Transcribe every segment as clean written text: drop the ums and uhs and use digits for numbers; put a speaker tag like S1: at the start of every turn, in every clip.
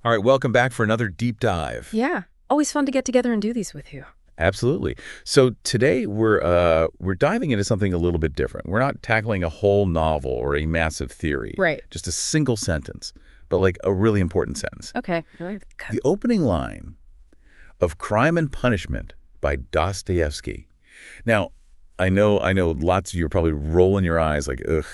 S1: All right, welcome back for another deep dive.
S2: Yeah. Always fun to get together and do these with you.
S1: Absolutely. So today we're diving into something a little bit different. We're not tackling a whole novel or a massive theory.
S2: Right.
S1: Just a single sentence, but like a really important sentence.
S2: Okay.
S1: The opening line of Crime and Punishment by Dostoevsky. Now, I know lots of you are probably rolling your eyes like, ugh,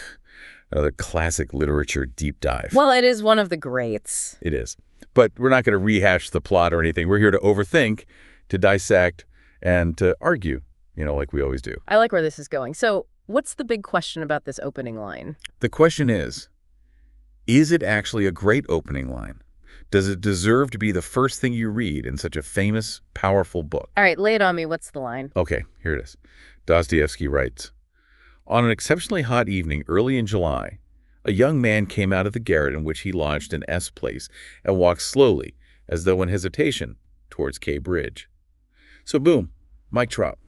S1: another classic literature deep dive.
S2: Well, it is one of the greats.
S1: It is. But we're not going to rehash the plot or anything. We're here to overthink, to dissect, and to argue, like we always do.
S2: I like where this is going. So what's the big question about this opening line?
S1: The question is it actually a great opening line? Does it deserve to be the first thing you read in such a famous, powerful book?
S2: All right, lay it on me. What's the line?
S1: Okay, here it is. Dostoevsky writes, "On an exceptionally hot evening early in July, a young man came out of the garret in which he lodged in S Place and walked slowly, as though in hesitation, towards K Bridge." So boom, mic drop.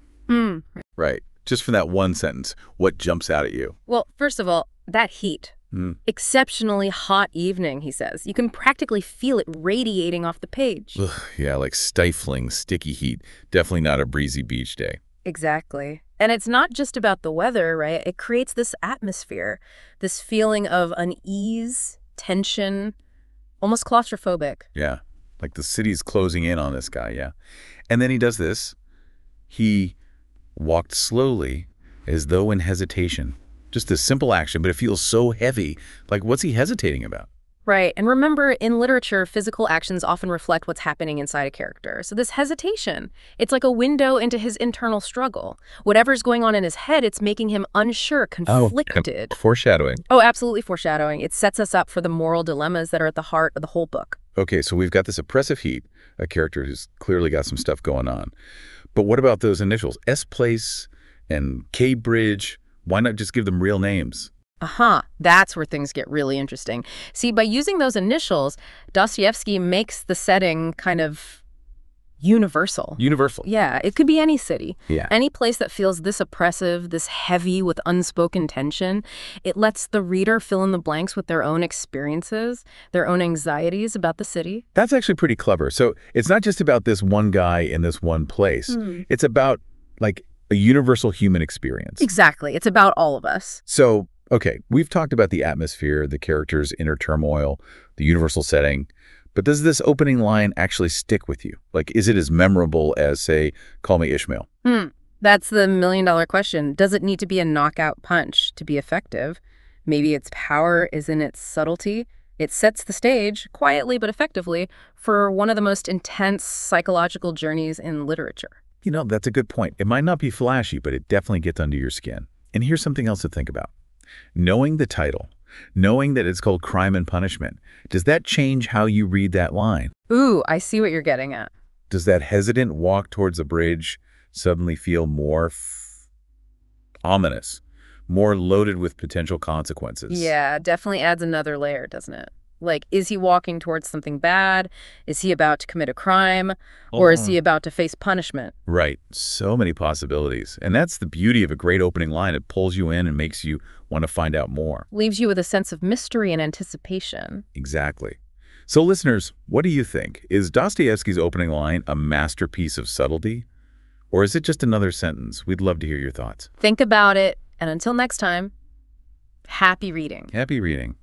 S1: Right. Just from that one sentence, what jumps out at you?
S2: Well, first of all, that heat. Exceptionally hot evening, he says. You can practically feel it radiating off the page.
S1: Ugh, yeah, like stifling, sticky heat. Definitely not a breezy beach day.
S2: Exactly. And it's not just about the weather, right? It creates this atmosphere, this feeling of unease, tension, almost claustrophobic.
S1: Yeah, like the city's closing in on this guy, yeah. And then he does this. He walked slowly, as though in hesitation. Just a simple action, but it feels so heavy. Like, what's he hesitating about?
S2: Right. And remember, in literature, physical actions often reflect what's happening inside a character. So this hesitation, it's like a window into his internal struggle. Whatever's going on in his head, it's making him unsure, conflicted.
S1: Oh, foreshadowing.
S2: Oh, absolutely foreshadowing. It sets us up for the moral dilemmas that are at the heart of the whole book.
S1: Okay, so we've got this oppressive heat, a character who's clearly got some stuff going on. But what about those initials? S Place and K Bridge. Why not just give them real names?
S2: That's where things get really interesting. See, by using those initials, Dostoevsky makes the setting kind of universal.
S1: Universal.
S2: Yeah, it could be any city.
S1: Yeah.
S2: Any place that feels this oppressive, this heavy with unspoken tension. It lets the reader fill in the blanks with their own experiences, their own anxieties about the city.
S1: That's actually pretty clever. So it's not just about this one guy in this one place. It's about, like, a universal human experience.
S2: Exactly. It's about all of us.
S1: So, okay, we've talked about the atmosphere, the characters' inner turmoil, the universal setting, but does this opening line actually stick with you? Like, is it as memorable as, say, Call Me Ishmael?
S2: That's the million-dollar question. Does it need to be a knockout punch to be effective? Maybe its power is in its subtlety. It sets the stage, quietly but effectively, for one of the most intense psychological journeys in literature.
S1: That's a good point. It might not be flashy, but it definitely gets under your skin. And here's something else to think about. Knowing the title, knowing that it's called Crime and Punishment, does that change how you read that line?
S2: Ooh, I see what you're getting at.
S1: Does that hesitant walk towards the bridge suddenly feel more ominous, more loaded with potential consequences?
S2: Yeah, definitely adds another layer, doesn't it? Like, is he walking towards something bad? Is he about to commit a crime? Or is he about to face punishment?
S1: Right. So many possibilities. And that's the beauty of a great opening line. It pulls you in and makes you want to find out more.
S2: Leaves you with a sense of mystery and anticipation.
S1: Exactly. So listeners, what do you think? Is Dostoevsky's opening line a masterpiece of subtlety? Or is it just another sentence? We'd love to hear your thoughts.
S2: Think about it. And until next time, happy reading.
S1: Happy reading.